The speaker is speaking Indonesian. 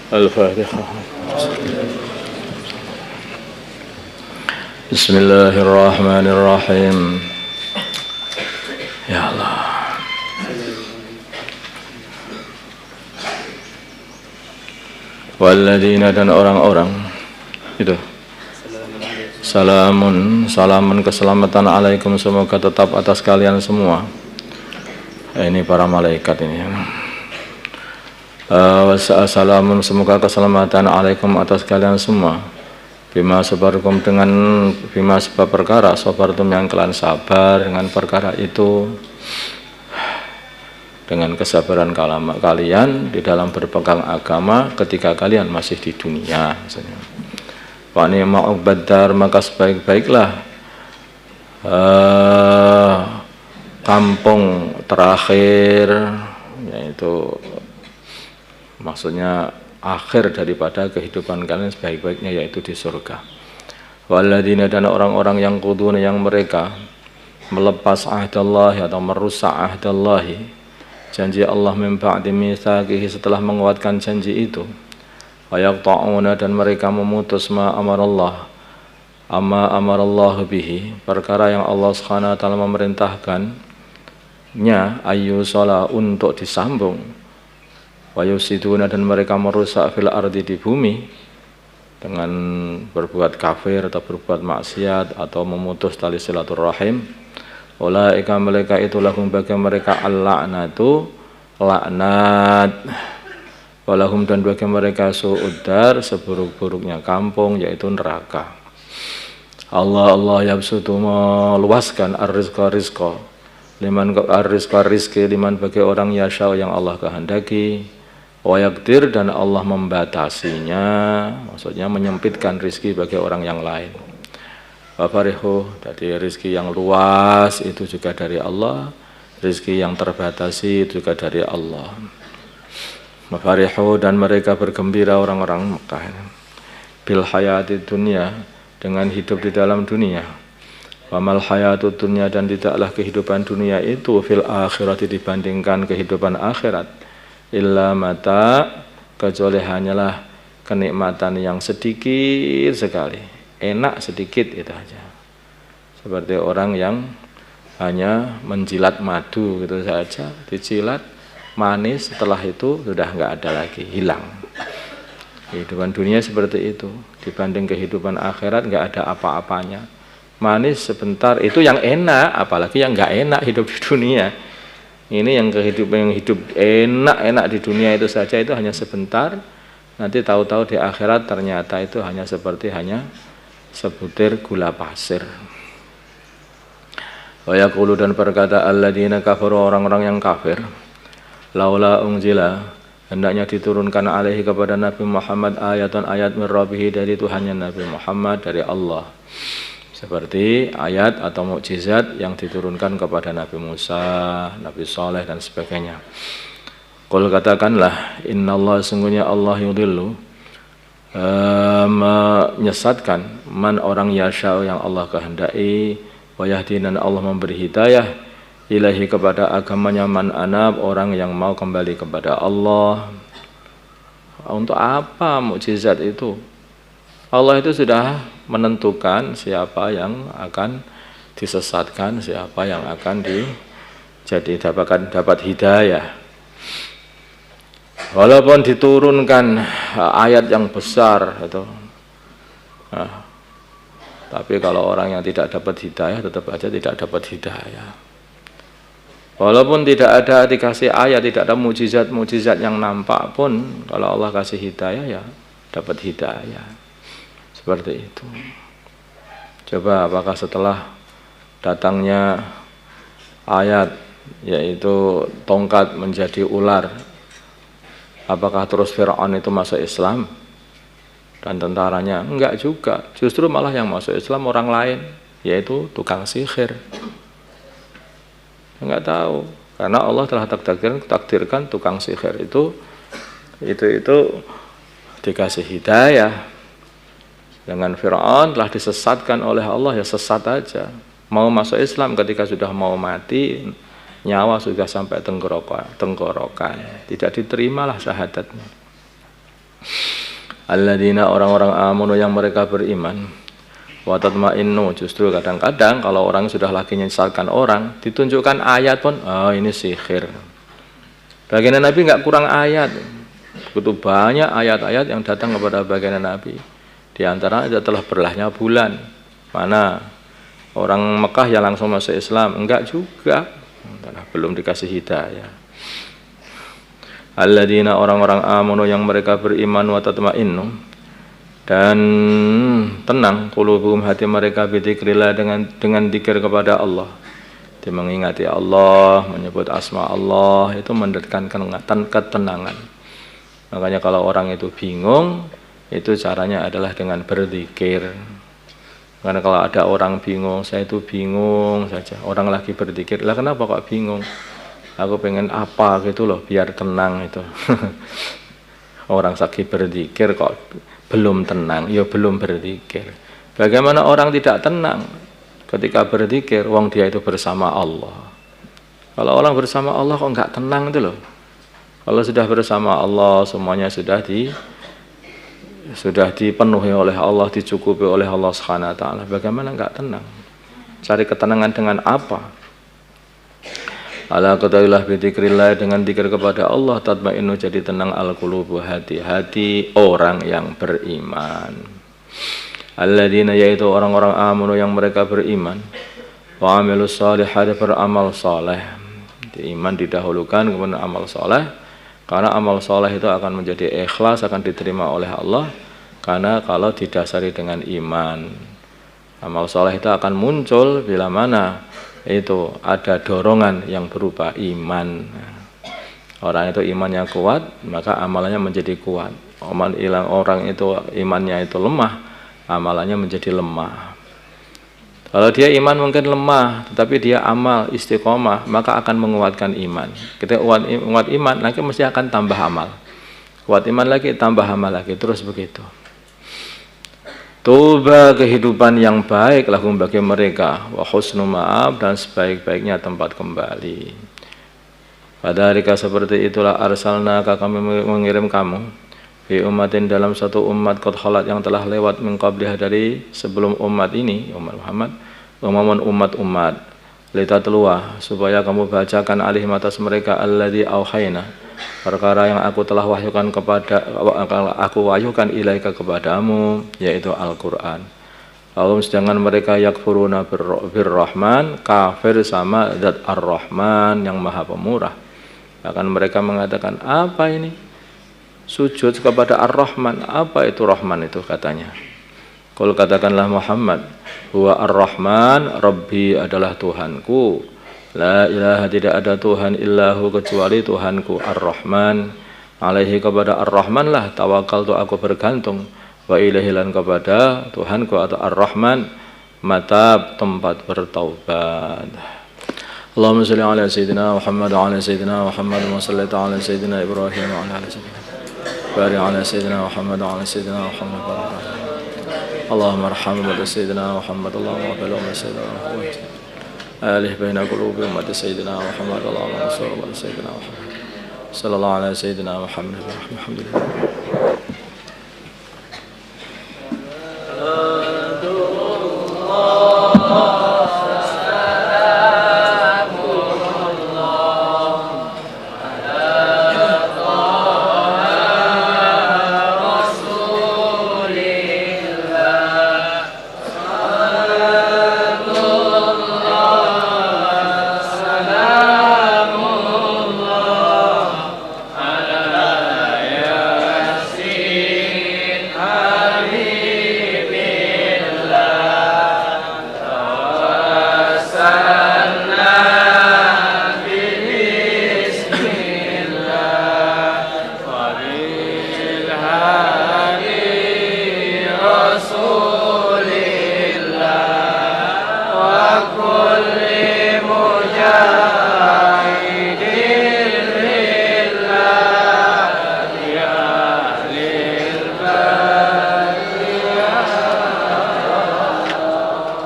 Al-Fatihah. Bismillahirrahmanirrahim. Ya Allah. Walladzina, dan orang-orang itu. Salamun keselamatan alaikum, semoga tetap atas kalian semua. Ini para malaikat ini. Wassalamun, semoga keselamatan alaikum atas kalian semua. Bima sabarkum, dengan bima sebab perkara sabartum yang kalian sabar dengan perkara itu, dengan kesabaran kalian di dalam berpegang agama ketika kalian masih di dunia. Wa ni'ma uqbaddar, maka sebaik-baiklah kampung terakhir, yaitu maksudnya akhir daripada kehidupan kalian sebaik-baiknya, yaitu di surga. Walladzina, dan orang-orang yang quduna, yang mereka melepas ahdallahi atau merusak ahdallahi, janji Allah, min ba'di mitsaqihi, setelah menguatkan janji itu. Wa yaqta'una, dan mereka memutus ma amarallahu bihi, perkara yang Allah Subhanahu wa taala memerintahkannya, ayyusala, untuk disambung. Wa yusiduna, dan mereka merusak fil ardi, di bumi, dengan berbuat kafir atau berbuat maksiat atau memutus tali silaturahim. Ulaika, mereka itu lahum, bagi mereka al-la'natu, laknat. Walahum, dan bagi mereka su'uddar, seburuk-buruknya kampung, yaitu neraka. Allah yabsutu, meluaskan ar-rizqa, liman ar-rizqa, rizki, liman, bagi orang yasha, yang Allah kehendaki. Wa yaqdir, dan Allah membatasinya, maksudnya menyempitkan rizki bagi orang yang lain. Wa farihu, jadi rizki yang luas itu juga dari Allah, rizki yang terbatasi itu juga dari Allah. Wa farihu, dan mereka bergembira, orang-orang Mekah, bil hayati dunia, dengan hidup di dalam dunia. Wa mal hayatud dunya, dan tidaklah kehidupan dunia itu fil akhirati, dibandingkan kehidupan akhirat, illa mata, kecuali hanyalah kenikmatan yang sedikit sekali, enak sedikit itu aja. Seperti orang yang hanya menjilat madu gitu saja, dijilat manis, setelah itu sudah enggak ada lagi, hilang. Kehidupan dunia seperti itu, dibanding kehidupan akhirat enggak ada apa-apanya. Manis sebentar, itu yang enak, apalagi yang enggak enak hidup di dunia. Ini yang kehidupan, yang hidup enak-enak di dunia itu saja, itu hanya sebentar. Nanti tahu-tahu di akhirat ternyata itu hanya sebutir gula pasir. Wa yaqulu, dan berkata alladzina kafaru, orang-orang yang kafir, laula unzila, hendaknya diturunkan alaihi, kepada Nabi Muhammad, ayatun, ayat min rabbih, dari Tuhannya Nabi Muhammad, dari Allah. Seperti ayat atau mukjizat yang diturunkan kepada Nabi Musa, Nabi Saleh, dan sebagainya. Qul, katakanlah, innallaha, sungguhnya Allah, yudhillu, menyesatkan, man, orang yasha, yang Allah kehendaki, wa yahdi, dan Allah memberi hidayah, ilahi, kepada agamanya, man anab, orang yang mau kembali kepada Allah. Untuk apa mukjizat itu? Allah itu sudah menentukan siapa yang akan disesatkan, siapa yang akan dapat hidayah. Walaupun diturunkan ayat yang besar itu, tapi kalau orang yang tidak dapat hidayah, tetap aja tidak dapat hidayah. Walaupun tidak ada dikasih ayat, tidak ada mujizat yang nampak pun, kalau Allah kasih hidayah, ya dapat hidayah. Seperti itu. Coba apakah setelah datangnya ayat, yaitu tongkat menjadi ular, apakah terus Fir'aun itu masuk Islam dan tentaranya? Enggak juga. Justru malah yang masuk Islam orang lain, yaitu tukang sihir. Enggak tahu, karena Allah telah takdirkan tukang sihir itu dikasih hidayah. Dengan Fir'aun telah disesatkan oleh Allah, ya sesat aja. Mau masuk Islam, ketika sudah mau mati, nyawa sudah sampai tenggorokan, tidak diterimalah syahadatnya. Alladzina orang-orang amanu yang mereka beriman. Wa tatma'innu, justru kadang-kadang kalau orang sudah lagi menyesatkan orang, ditunjukkan ayat pun, oh ini sihir. Baginda Nabi nggak kurang ayat. Begitu banyak ayat-ayat yang datang kepada baginda Nabi. Di antara adalah berlahnya bulan. Mana orang Mekah yang langsung masuk Islam? Enggak juga. Belum dikasih hidayah. Alladzina orang-orang amanu yang mereka beriman wa tatma'innu, dan tenang qulubuhum hati mereka bidzikrillah dengan zikir kepada Allah. Dia mengingati Allah, menyebut asma Allah, itu mendatangkan ketenangan. Makanya kalau orang itu bingung, itu caranya adalah dengan berzikir. Karena kalau ada orang bingung, saya itu bingung saja. Orang lagi berzikir, lah kenapa kok bingung? Aku pengen apa gitu loh, biar tenang itu. Orang lagi berzikir kok belum tenang, ya belum berzikir. Bagaimana orang tidak tenang ketika berzikir? Wong dia itu bersama Allah. Kalau orang bersama Allah kok nggak tenang itu loh. Kalau sudah bersama Allah, semuanya sudah dipenuhi oleh Allah, dicukupi oleh Allah Subhanahu wa taala. Bagaimana enggak tenang? Cari ketenangan dengan apa? Ala qadailah bidzikrillah, dengan zikir kepada Allah tatma'innu, jadi tenang al-qulubu, hati-hati orang yang beriman. Alladzina, yaitu orang-orang amanu yang mereka beriman, wa amilus shalihati, beramal saleh. Iman didahulukan kemudian amal saleh. Karena amal soleh itu akan menjadi ikhlas, akan diterima oleh Allah. Karena kalau didasari dengan iman, amal soleh itu akan muncul bila mana itu ada dorongan yang berupa iman. Orang itu imannya kuat, maka amalannya menjadi kuat. Orang itu imannya itu lemah, amalannya menjadi lemah. Kalau dia iman mungkin lemah, tetapi dia amal istiqomah, maka akan menguatkan iman. Kita kuat iman, nanti mesti akan tambah amal. Kuat iman lagi, tambah amal lagi, terus begitu. Tuba, kehidupan yang baik lahum bagi mereka, wa husnu ma'ab, dan sebaik-baiknya tempat kembali. Pada hari seperti itulah arsalna, kami mengirim kamu fi umatin, dalam satu umat qad khalat, yang telah lewat min qabliha, dari sebelum umat ini, umat Muhammad, umat litatluwa, supaya kamu bacakan alihim atas mereka alladzi auhayna, perkara yang aku telah wahyukan ilaika kepadamu, yaitu Al-Qur'an. Lalu sedangkan mereka yakfuruna birrahman, kafir sama zat ar-Rahman yang maha pemurah. Akan mereka mengatakan, apa ini? Sujud kepada ar-Rahman, apa itu Rahman itu katanya? Qul, katakanlah Muhammad, huwa ar-Rahman, Rabbi adalah Tuhanku, la ilaha, tidak ada Tuhan illahu, kecuali Tuhanku ar-Rahman, alaihi, kepada ar-Rahman lah tawakaltu, aku bergantung, wa ilaihi, lan kepada Tuhanku atau ar-Rahman matab, tempat bertaubat. Allahumma shalli ala sayyidina Muhammad wa ala sayyidina Muhammad wa salli ala sayyidina Ibrahim wa ala sayyidina barik ala sayyidina Muhammad wa ala sayyidina Muhammad wa ala Allahumma arham wa sayyidina Muhammad, Allahumma baligh wa sayyidina Muhammad alih baina qulubi ummati sayyidina Muhammad, Allahumma salli ala sayyidina Muhammad sallallahu ala sayyidina Muhammad. Alhamdulillah.